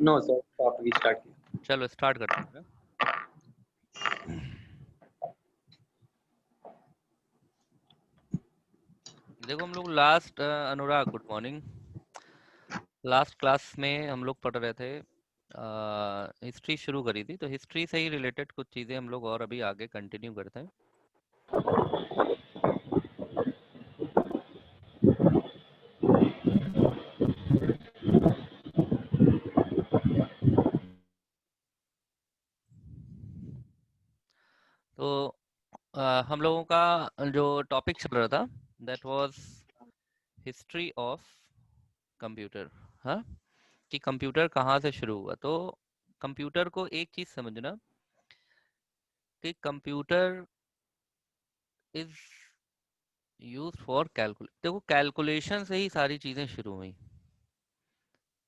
No sir, topic start किया। चलो start करते हैं। देखो हम लोग लास्ट अनुराग गुड मॉर्निंग, लास्ट क्लास में हम लोग पढ़ रहे थे, हिस्ट्री शुरू करी थी, तो हिस्ट्री से ही रिलेटेड कुछ चीज़ें हम लोग और अभी आगे कंटिन्यू करते हैं। तो हम लोगों का जो टॉपिक चल रहा था that was history of computer. हाँ, कि कंप्यूटर कहाँ से शुरू हुआ। तो कंप्यूटर को एक चीज़ समझना कि computer is use for calculate. देखो कैलकुलेशन से ही सारी चीज़ें शुरू हुई।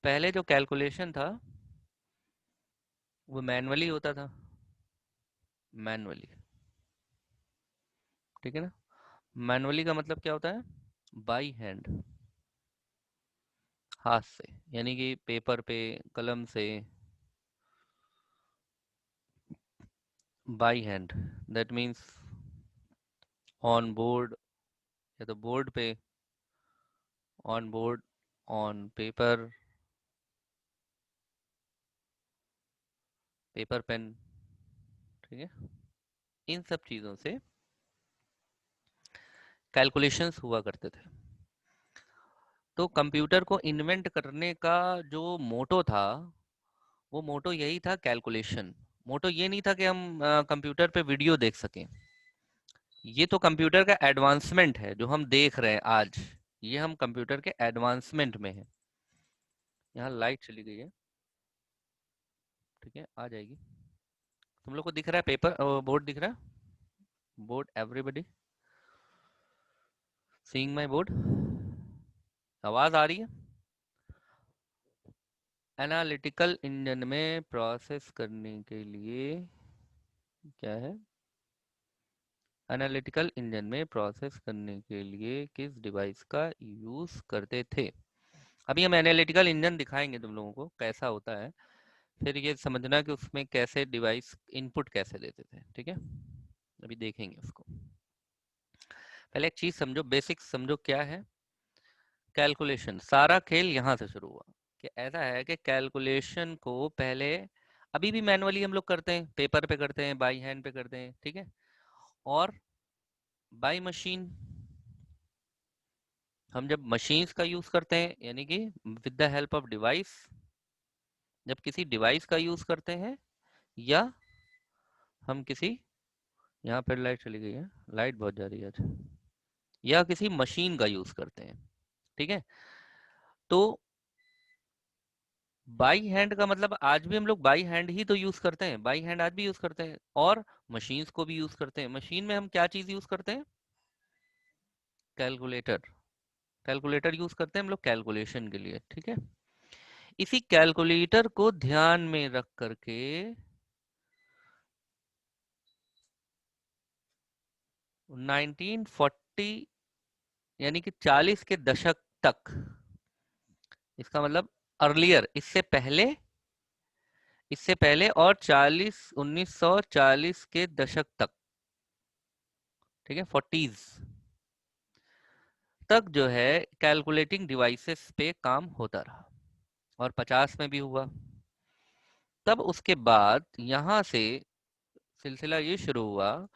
पहले जो कैलकुलेशन था वो मैनुअली होता था, मैनुअली, ठीक है ना। मैनुअली का मतलब क्या होता है? बाई हैंड, हाथ से, यानी कि पेपर पे, कलम से, by hand. That means on board, या तो बोर्ड पे, on board, on paper, paper pen, ठीक है। इन सब चीज़ों से कैलकुलेशंस हुआ करते थे। तो कंप्यूटर को इन्वेंट करने का जो मोटो था, वो मोटो यही था, कैलकुलेशन। मोटो ये नहीं था कि हम कंप्यूटर पे वीडियो देख सकें। ये तो कंप्यूटर का एडवांसमेंट है जो हम देख रहे हैं आज, ये हम कंप्यूटर के एडवांसमेंट में है। यहाँ लाइट चली गई है, ठीक है, आ जाएगी। तुम लोग को दिख रहा है पेपर, बोर्ड दिख रहा है? Board, everybody seeing my board? आवाज आ रही है? एनालिटिकल इंजन में प्रोसेस करने के लिए क्या है? एनालिटिकल इंजन में प्रोसेस करने के लिए किस डिवाइस का यूज करते थे? अभी हम एनालिटिकल इंजन दिखाएंगे तुम लोगों को कैसा होता है, फिर ये समझना कि उसमें कैसे डिवाइस इनपुट कैसे देते थे, ठीक है। अभी देखेंगे उसको। पहले एक चीज समझो, बेसिक समझो क्या है कैलकुलेशन। सारा खेल यहाँ से शुरू हुआ कि ऐसा है कि कैलकुलेशन को पहले, अभी भी मैनुअली हम लोग करते हैं, पेपर पे करते हैं, बाई हैंड पे करते हैं, ठीक है, और बाई मशीन। हम जब मशीन्स का यूज करते हैं, यानी कि with the help of device, जब किसी डिवाइस का यूज करते हैं, या हम किसी, यहाँ पर लाइट चली गई है, लाइट बहुत जा रही है आज, या किसी मशीन का यूज करते हैं, ठीक है। तो बाई हैंड का मतलब आज भी हम लोग बाई हैंड ही तो यूज करते हैं, बाई हैंड आज भी यूज करते हैं, और मशीन्स को भी यूज करते हैं। मशीन में हम क्या चीज यूज करते हैं? कैलकुलेटर। कैलकुलेटर यूज करते हैं हम लोग कैलकुलेशन के लिए, ठीक है। इसी कैलकुलेटर को ध्यान में रख करके 1940, यानी कि 40 के दशक तक, इसका मतलब अर्लियर, इससे पहले और 1940 के दशक तक, ठीक है, 40s तक जो है कैलकुलेटिंग डिवाइसेस पे काम होता रहा, और 50 में भी हुआ। तब उसके बाद यहाँ से सिलसिला ये शुरू हुआ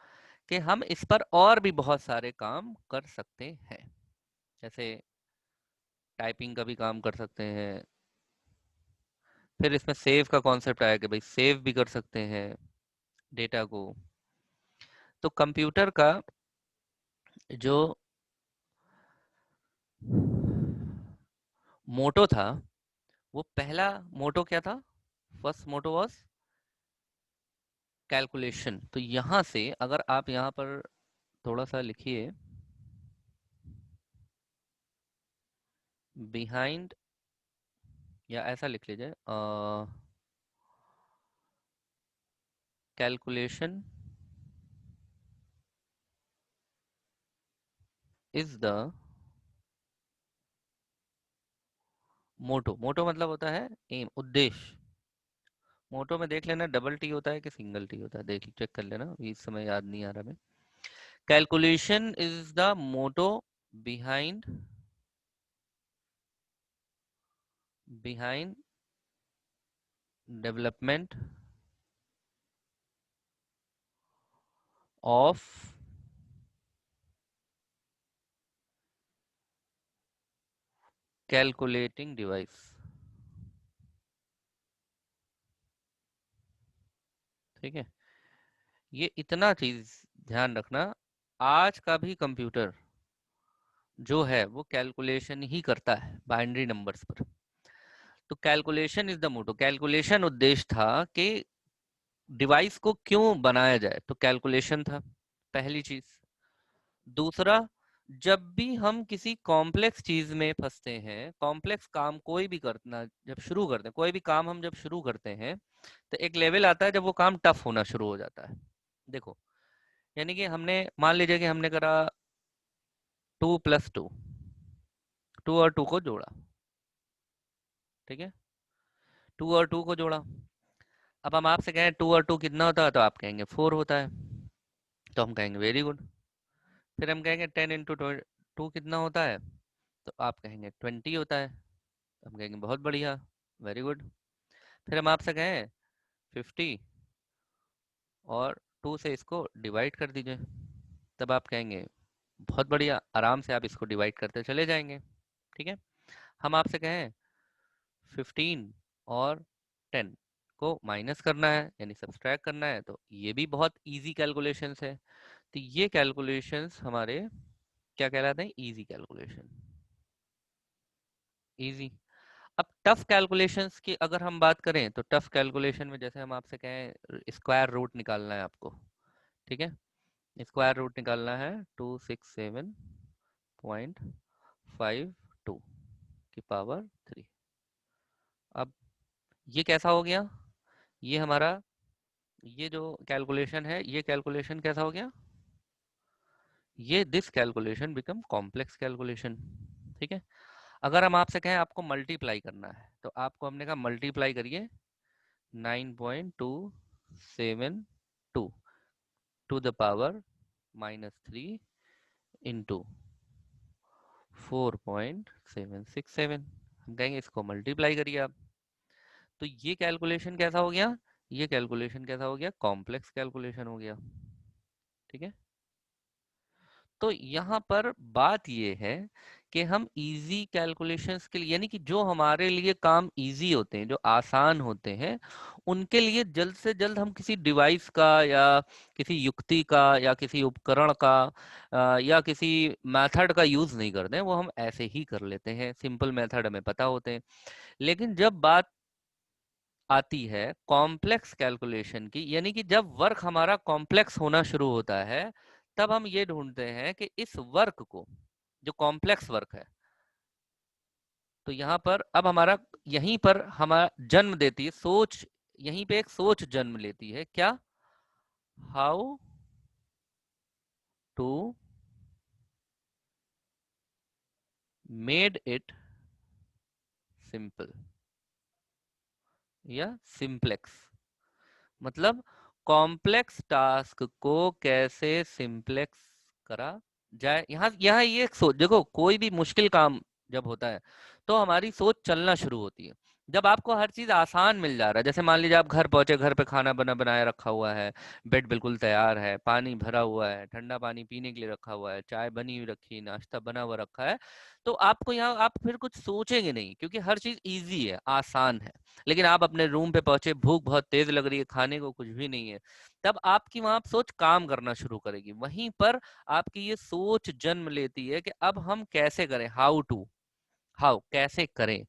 कि हम इस पर और भी बहुत सारे काम कर सकते हैं, जैसे टाइपिंग का भी काम कर सकते हैं। फिर इसमें सेव का कॉन्सेप्ट आया कि भाई सेव भी कर सकते हैं डेटा को। तो कंप्यूटर का जो मोटो था, वो पहला मोटो क्या था? First motto was calculation. तो यहाँ से अगर आप यहाँ पर थोड़ा सा लिखिए, बिहाइंड, या ऐसा लिख लीजिए, कैलकुलेशन इज द मोटो। मोटो मतलब होता है एम, उद्देश्य, मोटो में देख लेना डबल टी होता है कि सिंगल टी होता है, देख चेक कर लेना, अभी इस समय याद नहीं आ रहा मैं। Calculation is the motto behind behind development of calculating device. ठीक है, ये इतना चीज ध्यान रखना, आज का भी कंप्यूटर जो है वो कैलकुलेशन ही करता है बाइनरी नंबर्स पर। तो calculation is the motto, calculation उद्देश्य था कि डिवाइस को क्यों बनाया जाए, तो कैलकुलेशन था पहली चीज। दूसरा, जब भी हम किसी कॉम्प्लेक्स चीज में फंसते हैं, कॉम्प्लेक्स काम कोई भी करना जब शुरू करते हैं, कोई भी काम हम जब शुरू करते हैं, तो एक लेवल आता है जब वो काम टफ होना शुरू हो जाता है। देखो, यानी कि हमने मान लीजिए कि हमने करा 2+2, 2 और 2 को जोड़ा। ठीक है, 2 और 2 को जोड़ा। अब हम आपसे कहें 2 और 2 कितना होता है, तो आप कहेंगे 4 होता है, तो हम कहेंगे वेरी गुड। फिर हम कहेंगे 10 × 2 कितना होता है, तो आप कहेंगे 20 होता है, तो हम कहेंगे बहुत बढ़िया, वेरी गुड। फिर हम आपसे कहें 50 और 2 से इसको डिवाइड कर दीजिए, तब आप कहेंगे बहुत बढ़िया, आराम से आप इसको डिवाइड करते चले जाएंगे। ठीक है, हम आपसे कहें 15 और 10 को माइनस करना है यानी सब्सट्रैक्ट करना है, तो ये भी बहुत इजी कैलकुलेशंस है। तो ये कैलकुलेशंस हमारे क्या कहलाते हैं, इजी कैलकुलेशन, इजी। अब टफ कैलकुलेशंस की अगर हम बात करें, तो टफ कैलकुलेशन में जैसे हम आपसे कहें स्क्वायर रूट निकालना है आपको। ठीक है, स्क्वायर रूट निकालना है 267.52 की पावर 3। अब ये कैसा हो गया, ये हमारा ये जो कैलकुलेशन है, ये कैलकुलेशन कैसा हो गया, ये this calculation become complex calculation. ठीक है, अगर हम आपसे कहें आपको मल्टीप्लाई करना है, तो आपको हमने कहा मल्टीप्लाई करिए 9.272 टू द पावर -3 इंटू 4.767। हम कहेंगे इसको मल्टीप्लाई करिए आप, तो ये कैलकुलेशन कैसा हो गया, ये कैलकुलेशन कैसा हो गया, कॉम्प्लेक्स कैलकुलेशन हो गया। ठीक है, तो यहाँ पर बात ये है कि हम इजी कैलकुलेशंस के लिए, यानी कि जो हमारे लिए काम इजी होते हैं, जो आसान होते हैं, उनके लिए जल्द से जल्द हम किसी डिवाइस का या किसी युक्ति का या किसी उपकरण का या किसी मेथड का यूज नहीं करते हैं, वो हम ऐसे ही कर लेते हैं, सिंपल मेथड हमें पता होते हैं। लेकिन जब बात आती है कॉम्प्लेक्स कैलकुलेशन की, यानी कि जब वर्क हमारा कॉम्प्लेक्स होना शुरू होता है, तब हम ये ढूंढते हैं कि इस वर्क को, जो कॉम्प्लेक्स वर्क है, तो यहाँ पर अब हमारा, यहीं पर हमारा जन्म देती है सोच, यहीं पे एक सोच जन्म लेती है, क्या, how to made it simple या सिंप्लेक्स। मतलब कॉम्प्लेक्स टास्क को कैसे सिंप्लेक्स करा जाए। यहाँ यहाँ ये सोच देखो, कोई भी मुश्किल काम जब होता है, तो हमारी सोच चलना शुरू होती है। जब आपको हर चीज आसान मिल जा रहा है, जैसे मान लीजिए आप घर पहुंचे, घर पे खाना बनाया रखा हुआ है, बेड बिल्कुल तैयार है, पानी भरा हुआ है, ठंडा पानी पीने के लिए रखा हुआ है, चाय बनी हुई रखी, नाश्ता बना हुआ रखा है, तो आपको यहाँ आप फिर कुछ सोचेंगे नहीं, क्योंकि हर चीज इजी है, आसान है। लेकिन आप अपने रूम पे पहुंचे, भूख बहुत तेज लग रही है, खाने को कुछ भी नहीं है, तब आपकी वहां सोच काम करना शुरू करेगी। वहीं पर आपकी ये सोच जन्म लेती है कि अब हम कैसे करें, हाउ कैसे करें,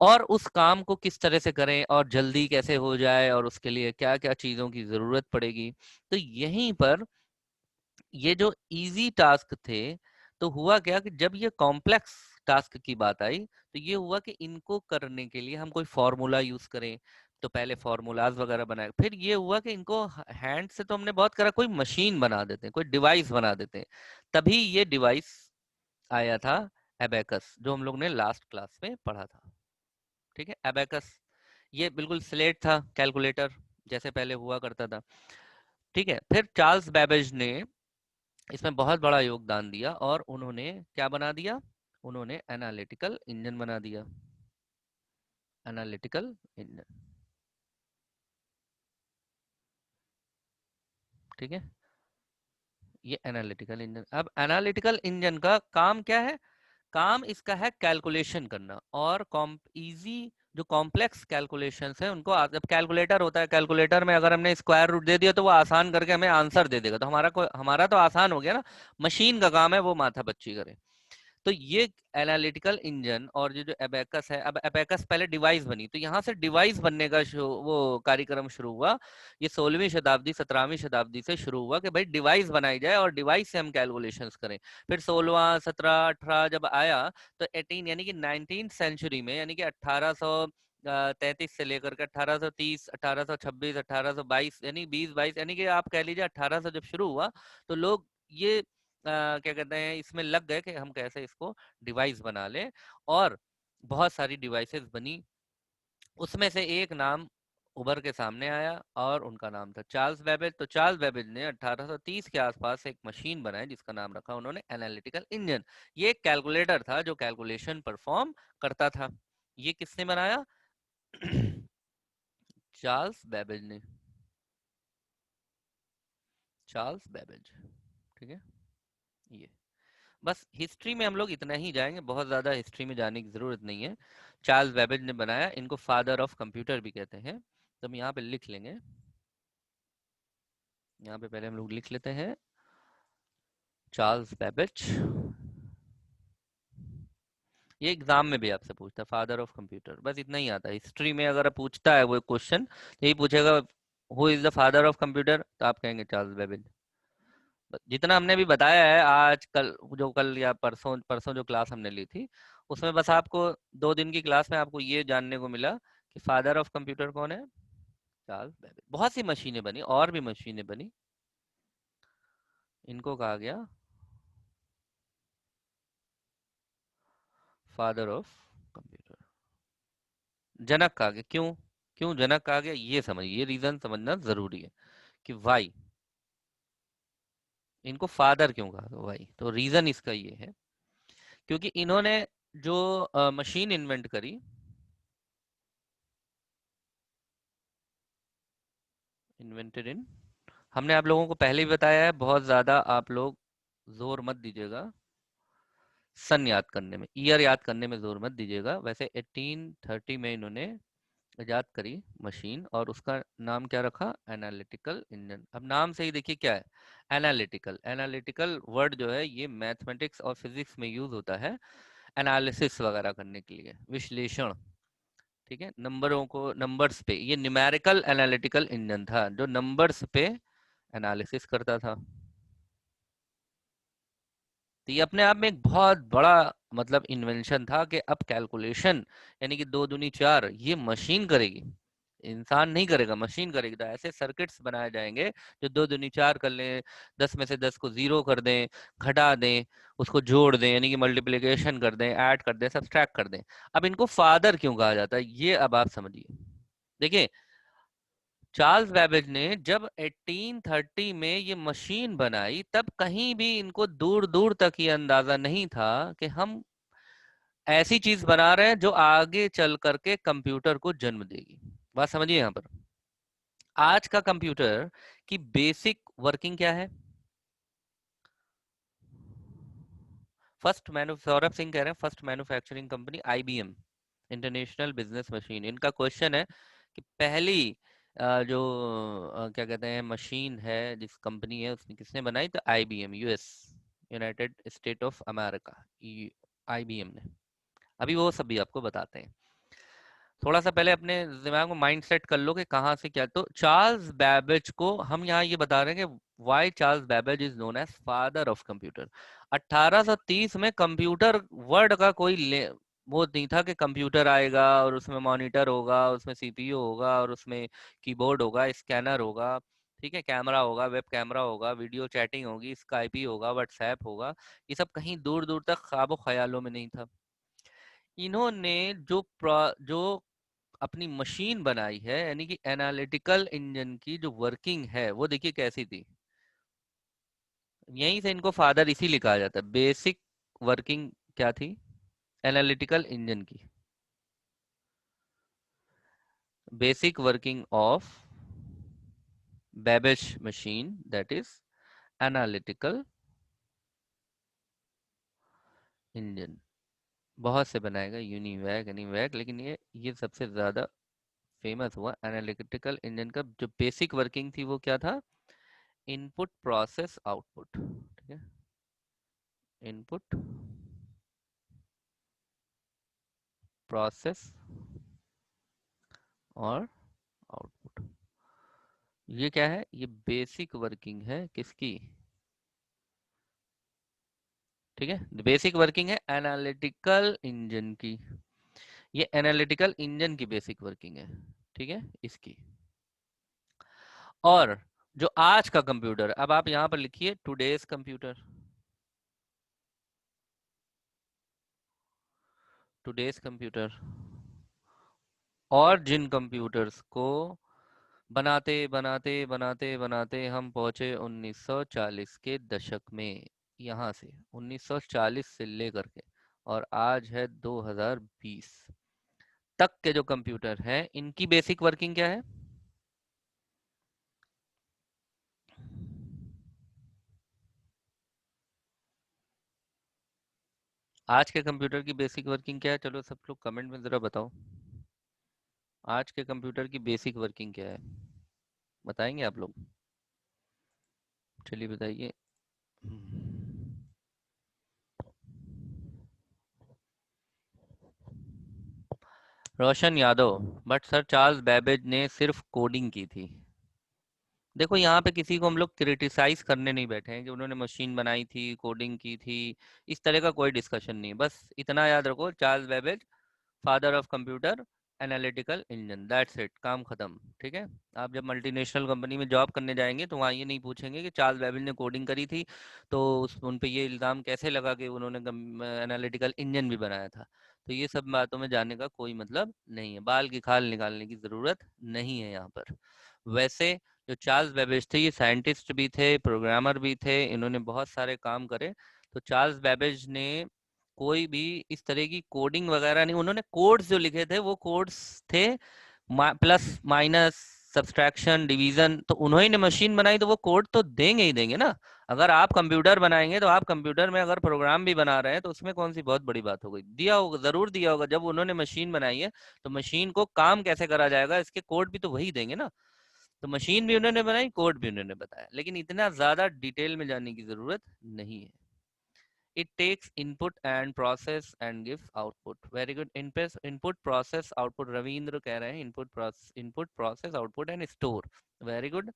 और उस काम को किस तरह से करें और जल्दी कैसे हो जाए, और उसके लिए क्या क्या चीजों की जरूरत पड़ेगी। तो यहीं पर ये जो इजी टास्क थे, तो हुआ क्या कि जब ये कॉम्प्लेक्स टास्क की बात आई, तो ये हुआ कि इनको करने के लिए हम कोई फॉर्मूला यूज करें। तो पहले फॉर्मूलाज वगैरह बनाए, फिर ये हुआ कि इनको हैंड से तो हमने बहुत करा, कोई मशीन बना देते हैं, कोई डिवाइस बना देते हैं। तभी ये डिवाइस आया था, एबेकस, जो हम लोग ने लास्ट क्लास में पढ़ा था। ठीक है, एबेकस ये बिल्कुल स्लेट था, कैलकुलेटर जैसे पहले हुआ करता था। ठीक है, फिर चार्ल्स बेबेज ने इसमें बहुत बड़ा योगदान दिया और उन्होंने क्या बना दिया, उन्होंने एनालिटिकल इंजन बना दिया। एनालिटिकल इंजन, ठीक है, ये एनालिटिकल इंजन। अब एनालिटिकल इंजन का काम क्या है, काम इसका है कैलकुलेशन करना और इजी जो कॉम्प्लेक्स कैलकुलेशंस है उनको जब कैलकुलेटर होता है, कैलकुलेटर में अगर हमने स्क्वायर रूट दे दिया तो वो आसान करके हमें आंसर दे देगा, तो हमारा तो आसान हो गया ना। मशीन का काम है वो माथा पच्ची करे। तो ये एनालिटिकल इंजन और ये जो एबेकस है, अब एबेकस पहले डिवाइस बनी, तो यहाँ से डिवाइस बनने का वो कार्यक्रम शुरू हुआ। ये 16वीं शताब्दी 17वीं शताब्दी से शुरू हुआ कि भाई डिवाइस बनाई जाए और डिवाइस से हम कैलकुलेशंस करें। फिर 16वां 17 18 जब आया तो 18 यानी कि 19th सेंचुरी में, यानी कि 1833 से लेकर के 1830 1826 1822 यानी 20 22 यानी कि आप कह लीजिए 1800 जब शुरू हुआ तो लोग ये क्या कहते हैं इसमें लग गए कि हम कैसे इसको डिवाइस बना लें, और बहुत सारी डिवाइसेस बनी। उसमें से एक नाम उभर के सामने आया और उनका नाम था चार्ल्स बेबेज। तो चार्ल्स बेबेज ने 1830 के आसपास एक मशीन बनाई जिसका नाम रखा उन्होंने एनालिटिकल इंजन। ये एक कैलकुलेटर था जो कैलकुलेशन परफॉर्म करता था। ये किसने बनाया? चार्ल्स बेबेज ने, चार्ल्स बेबेज, ठीक है। ये बस हिस्ट्री में हम लोग इतना ही जाएंगे, बहुत ज्यादा हिस्ट्री में जाने की जरूरत नहीं है। चार्ल्स बेबेज ने बनाया, इनको फादर ऑफ कंप्यूटर भी कहते हैं। तो हम यहाँ पे लिख लेंगे, यहाँ पे पहले हम लोग लिख लेते हैं चार्ल्स बेबेज। ये एग्जाम में भी आपसे पूछता है फादर ऑफ कंप्यूटर, बस इतना ही आता है हिस्ट्री में। अगर पूछता है वो क्वेश्चन, यही पूछेगा who is the father of computer, तो आप कहेंगे चार्ल्स बेबेज। जितना हमने भी बताया है आज कल, जो कल या परसों परसों जो क्लास हमने ली थी, उसमें बस आपको 2 दिन की क्लास में आपको ये जानने को मिला कि फादर ऑफ कंप्यूटर कौन है, चार्ल्स बेबेज। बहुत सी मशीनें बनी और भी मशीनें बनी, इनको कहा गया फादर ऑफ कंप्यूटर। जनक कहा गया, क्यों क्यों जनक कहा गया ये समझिए, ये रीजन समझना जरूरी है कि वाई इनको फादर क्यों कहा गया, वाई। तो रीजन इसका ये है क्योंकि इन्होंने जो मशीन इन्वेंट करी, इन्वेंटेड इन, हमने आप लोगों को पहले ही बताया है, बहुत ज्यादा आप लोग जोर मत दीजिएगा सन याद करने में, ईयर याद करने में जोर मत दीजिएगा। वैसे 1830 में इन्होंने इजाद करी मशीन और उसका नाम क्या रखा, एनालिटिकल इंजन। अब नाम से ही देखिए क्या है, एनालिटिकल। एनालिटिकल वर्ड जो है ये मैथमेटिक्स और फिजिक्स में यूज होता है एनालिसिस वगैरह करने के लिए, विश्लेषण, ठीक है। नंबरों को, नंबर्स पे, ये न्यूमेरिकल एनालिटिकल इंजन था जो नंबर्स पे एनालिसिस करता था। तो ये अपने आप में एक बहुत बड़ा मतलब इन्वेंशन था कि अब कैलकुलेशन यानी कि 2 दूनी 4 ये मशीन करेगी, इंसान नहीं करेगा, मशीन करेगी। तो ऐसे सर्किट्स बनाए जाएंगे जो 2 दूनी 4 कर लें, 10 में से 10 को जीरो कर दें, घटा दें, उसको जोड़ दें यानी कि मल्टीप्लिकेशन कर दें, ऐड कर दें, सब्सट्रैक्ट कर दें। अब इनको फादर क्यों कहा जाता है ये अब आप समझिए। देखिए चार्ल्स बेबेज ने जब 1830 में ये मशीन बनाई तब कहीं भी इनको दूर दूर तक ये अंदाजा नहीं था कि हम ऐसी चीज बना रहे हैं जो आगे चल करके कंप्यूटर को जन्म देगी। बात समझिए यहाँ पर, आज का कंप्यूटर की बेसिक वर्किंग क्या है? सौरभ सिंह कह रहे हैं first manufacturing company IBM, international business machine. इनका क्वेश्चन है कि पहली जो क्या कहते हैं मशीन है जिस कंपनी है उसने किसने बनाई, तो IBM, US, United state of America, IBM ने। अभी वो सब भी आपको बताते हैं। थोड़ा सा पहले अपने दिमाग में माइंड सेट कर लो कि कहाँ से क्या। तो चार्ल्स बैबेज को हम यहाँ ये बता रहे हैं कि why Charles Babbage is known as father of computer. 1830 में कंप्यूटर वर्ड का कोई वो नहीं था कि कंप्यूटर आएगा और उसमें मॉनिटर होगा, उसमें सीपीयू होगा और उसमें कीबोर्ड होगा, स्कैनर होगा, ठीक है, कैमरा होगा, वेब कैमरा होगा, वीडियो चैटिंग होगी, स्काइपी होगा, व्हाट्सएप होगा। ये सब कहीं दूर दूर तक ख्वाबो ख्यालों में नहीं था। इन्होंने जो अपनी मशीन बनाई है, यानी कि एनालिटिकल इंजन की जो वर्किंग है वो देखिए कैसी थी। यहीं से इनको फादर इसीलिए कहा जाता है। बेसिक वर्किंग क्या थी एनालिटिकल इंजन की? Basic working of Babbage machine, that is analytical engine. बहुत से बनाएगा, यूनिवैक, एनीवैक, लेकिन ये सबसे ज्यादा फेमस हुआ। एनालिटिकल इंजन का जो बेसिक वर्किंग थी वो क्या था? Input process output. ठीक है, इनपुट प्रोसेस और आउटपुट। ये क्या है? ये बेसिक वर्किंग है किसकी? ठीक है, बेसिक वर्किंग है एनालिटिकल इंजन की। ये एनालिटिकल इंजन की बेसिक वर्किंग है, ठीक है, इसकी। और जो आज का कंप्यूटर, अब आप यहां पर लिखिए टुडेज कंप्यूटर। Today's computer. और जिन कंप्यूटर्स को बनाते बनाते बनाते बनाते हम पहुंचे 1940 के दशक में, यहां से 1940 से लेकर के और आज है 2020 तक के जो कंप्यूटर हैं, इनकी बेसिक वर्किंग क्या है? आज के कंप्यूटर की बेसिक वर्किंग क्या है? चलो सब लोग कमेंट में जरा बताओ, आज के कंप्यूटर की बेसिक वर्किंग क्या है? बताएंगे आप लोग? चलिए बताइए। Roshan Yadav, but sir Charles Babbage ने सिर्फ कोडिंग की थी। देखो यहाँ पे किसी को हम लोग क्रिटिसाइज करने नहीं बैठे हैं कि उन्होंने मशीन बनाई थी, कोडिंग की थी, इस तरह का कोई डिस्कशन नहीं। बस इतना याद रखो, Charles Babbage father of computer analytical engine, that's it, काम खत्म। ठीक है, आप जब मल्टीनेशनल कंपनी में जॉब करने जाएंगे तो वहाँ ये नहीं पूछेंगे कि चार्ल्स बेबेज ने कोडिंग करी थी तो उन पे ये इल्ज़ाम कैसे लगा कि उन्होंने एनालिटिकल इंजन भी बनाया था। तो ये सब बातों में जाने का कोई मतलब नहीं है, बाल की खाल निकालने की ज़रूरत नहीं है यहाँ पर। वैसे जो चार्ल्स बेबेज थे ये साइंटिस्ट भी थे, प्रोग्रामर भी थे, इन्होंने बहुत सारे काम करे। तो चार्ल्स बेबेज ने कोई भी इस तरह की कोडिंग वगैरह नहीं, उन्होंने कोड्स जो लिखे थे वो कोड्स थे प्लस माइनस सब्सट्रैक्शन डिवीजन। तो उन्होंने ने मशीन बनाई तो वो कोड तो देंगे ही देंगे ना। अगर आप कंप्यूटर बनाएंगे तो आप कंप्यूटर में अगर प्रोग्राम भी बना रहे हैं तो उसमें कौन सी बहुत बड़ी बात हो गई? दिया होगा, जरूर दिया होगा। जब उन्होंने मशीन बनाई है तो मशीन को काम कैसे करा जाएगा इसके कोड भी तो वही देंगे ना। तो मशीन भी उन्होंने बनाई, कोड भी उन्होंने बताया, लेकिन इतना ज्यादा डिटेल में जाने की जरूरत नहीं है। It takes input and process and gives output. Very good. Input process output, Ravindra कह रहे हैं input process output and store. Very good.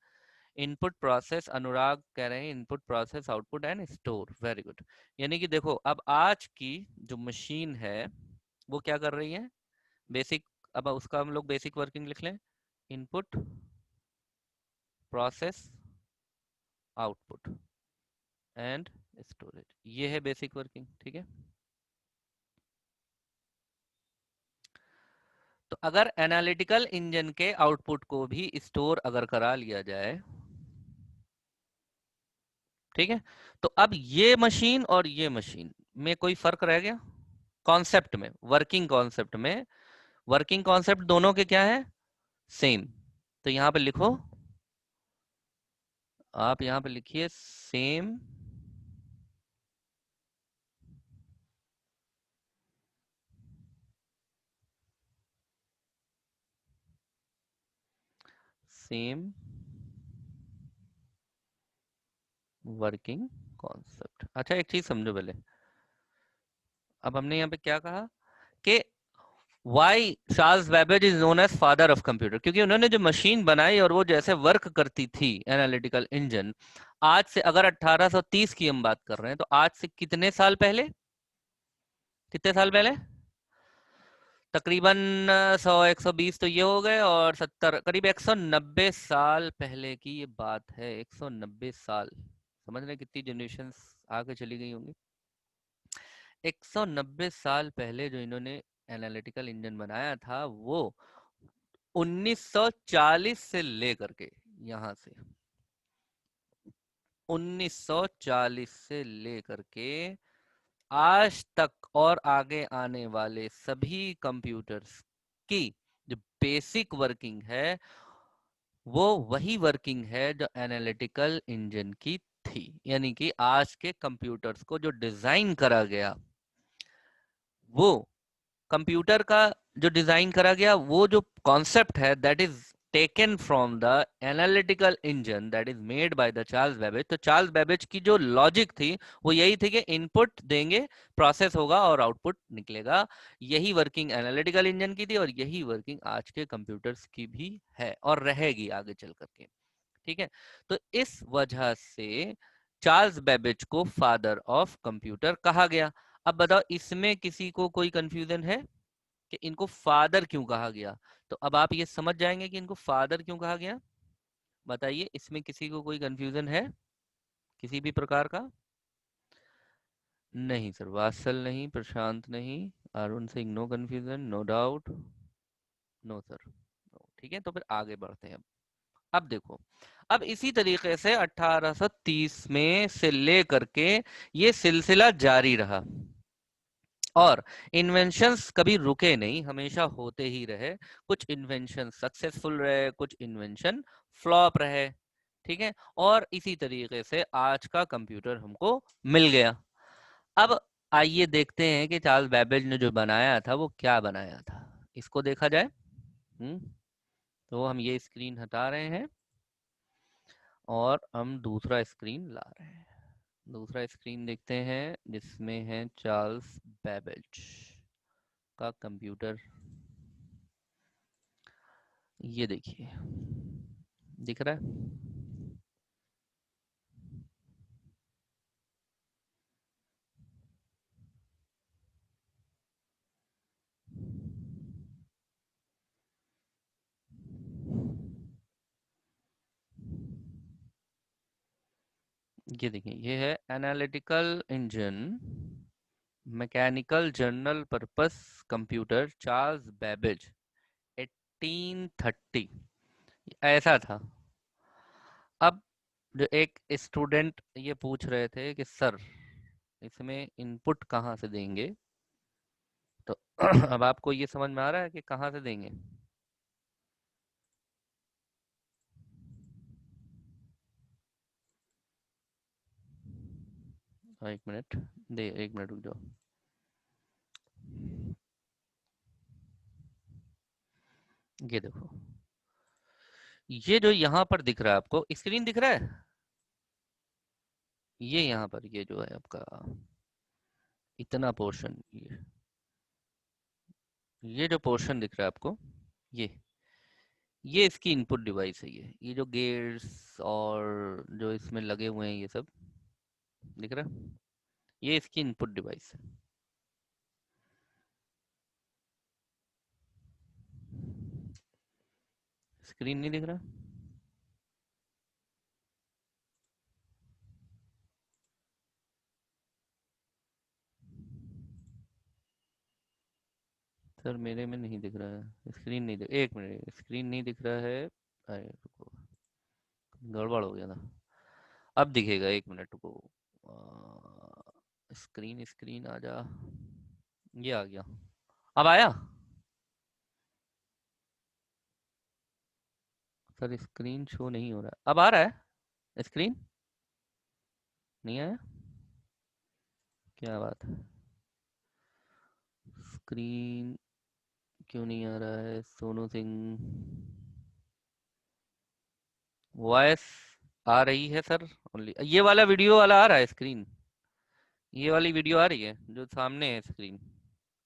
Input process, अनुराग कह रहे हैं input process output and store. Very good. यानी कि देखो अब आज की जो मशीन है वो क्या कर रही है? बेसिक, अब उसका हम लोग बेसिक वर्किंग लिख लें, input process output and storage, ये है बेसिक वर्किंग। ठीक है, तो अगर एनालिटिकल इंजन के आउटपुट को भी स्टोर अगर करा लिया जाए, ठीक है, तो अब ये मशीन और ये मशीन में कोई फर्क रह गया? कॉन्सेप्ट में, वर्किंग कॉन्सेप्ट में, वर्किंग कॉन्सेप्ट दोनों के क्या है? सेम। तो यहां पे लिखो, आप यहां पे लिखिए सेम सेम वर्किंग कॉन्सेप्ट। अच्छा एक चीज समझो पहले, अब हमने यहाँ पे क्या कहा कि why Charles Babbage is known as father of computer, क्योंकि उन्होंने जो मशीन बनाई और वो जैसे वर्क करती थी एनालिटिकल इंजन, आज से अगर 1830 की हम बात कर रहे हैं तो आज से कितने साल पहले, कितने साल पहले? तकरीबन 100 120 तो ये हो गए, और 70 करीब 190 साल पहले की ये बात है। 190 साल, समझ रहे हैं कितनी जनरेशन आगे चली गई होंगी? 190 साल पहले जो इन्होंने एनालिटिकल इंजन बनाया था वो 1940 से लेकर के, यहां से 1940 से लेकर के आज तक और आगे आने वाले सभी कंप्यूटर्स की जो बेसिक वर्किंग है वो वही वर्किंग है जो एनालिटिकल इंजन की थी। यानी कि आज के कंप्यूटर्स को जो डिजाइन करा गया, वो कंप्यूटर का जो डिजाइन करा गया, वो जो कॉन्सेप्ट है that is taken from the analytical engine that is made by the Charles Babbage. तो चार्ल्स बेबेज की जो लॉजिक थी वो यही थी कि इनपुट देंगे, प्रोसेस होगा और आउटपुट निकलेगा। यही वर्किंग एनालिटिकल इंजन की थी और यही वर्किंग आज के कंप्यूटर्स की भी है और रहेगी आगे चल करके। ठीक है, तो इस वजह से चार्ल्स बेबेज को फादर ऑफ कंप्यूटर कहा गया। अब बताओ, इसमें किसी को कोई कंफ्यूजन है कि इनको फादर क्यों कहा गया? तो अब आप ये समझ जाएंगे कि इनको फादर क्यों कहा गया। बताइए, इसमें किसी को कोई कंफ्यूजन है किसी भी प्रकार का? नहीं सर, वात्सल नहीं, प्रशांत नहीं, Arun Singh, no confusion, no doubt, no sir, no. ठीक है, तो फिर आगे बढ़ते हैं। अब देखो, अब इसी तरीके से 1830 में से लेकर के ये सिलसिला जारी रहा और इन्वेंशंस कभी रुके नहीं, हमेशा होते ही रहे। कुछ इन्वेंशन सक्सेसफुल रहे, कुछ इन्वेंशन फ्लॉप रहे। ठीक है, और इसी तरीके से आज का कंप्यूटर हमको मिल गया। अब आइए देखते हैं कि चार्ल्स बेबेज ने जो बनाया था वो क्या बनाया था, इसको देखा जाए। तो हम ये स्क्रीन हटा रहे हैं और हम दूसरा स्क्रीन ला रहे हैं। दूसरा स्क्रीन देखते हैं जिसमें है चार्ल्स बेबेज का कंप्यूटर। ये देखिए, दिख रहा है? ये देखिए, ये है analytical engine mechanical general purpose computer Charles Babbage 1830, ऐसा था। अब जो एक स्टूडेंट ये पूछ रहे थे कि सर इसमें इनपुट कहाँ से देंगे, तो अब आपको ये समझ में आ रहा है कि कहाँ से देंगे। एक मिनट, दे एक मिनट रुक जाओ। ये देखो, ये जो यहाँ पर दिख रहा है आपको, स्क्रीन दिख रहा है? ये यहाँ पर ये जो है आपका इतना पोर्शन, ये जो पोर्शन दिख रहा है आपको, ये ये इसकी इनपुट डिवाइस है। ये जो गेट्स और जो इसमें लगे हुए हैं ये सब दिख रहा है, ये इसकी इनपुट डिवाइस है। स्क्रीन नहीं दिख रहा? सर मेरे में नहीं दिख रहा है, स्क्रीन नहीं दिख, एक मिनट, स्क्रीन नहीं दिख रहा है। अरे रुको, गड़बड़ हो गया था। अब दिखेगा, एक मिनट रुको। स्क्रीन स्क्रीन आ जा, ये आ गया। अब आया? सर स्क्रीन शो नहीं हो रहा है, अब आ रहा है स्क्रीन? नहीं आया? क्या बात है, स्क्रीन क्यों नहीं आ रहा है सोनू सिंह? वॉइस आ रही है सर, ओनली ये वाला वीडियो वाला आ रहा है स्क्रीन, ये वाली वीडियो आ रही है जो सामने है स्क्रीन।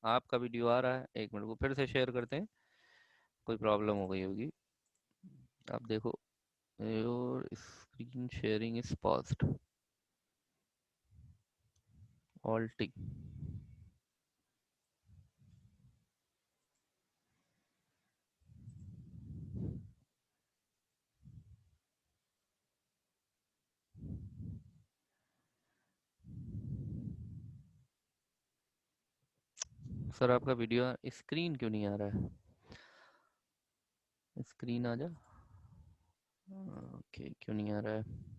आपका वीडियो आ रहा है, एक मिनट को फिर से शेयर करते हैं, कोई प्रॉब्लम हो गई होगी। आप देखो, your screen sharing is paused, ऑल्टी। सर आपका वीडियो स्क्रीन क्यों नहीं आ रहा है? स्क्रीन आ जा। ओके, क्यों नहीं आ रहा है?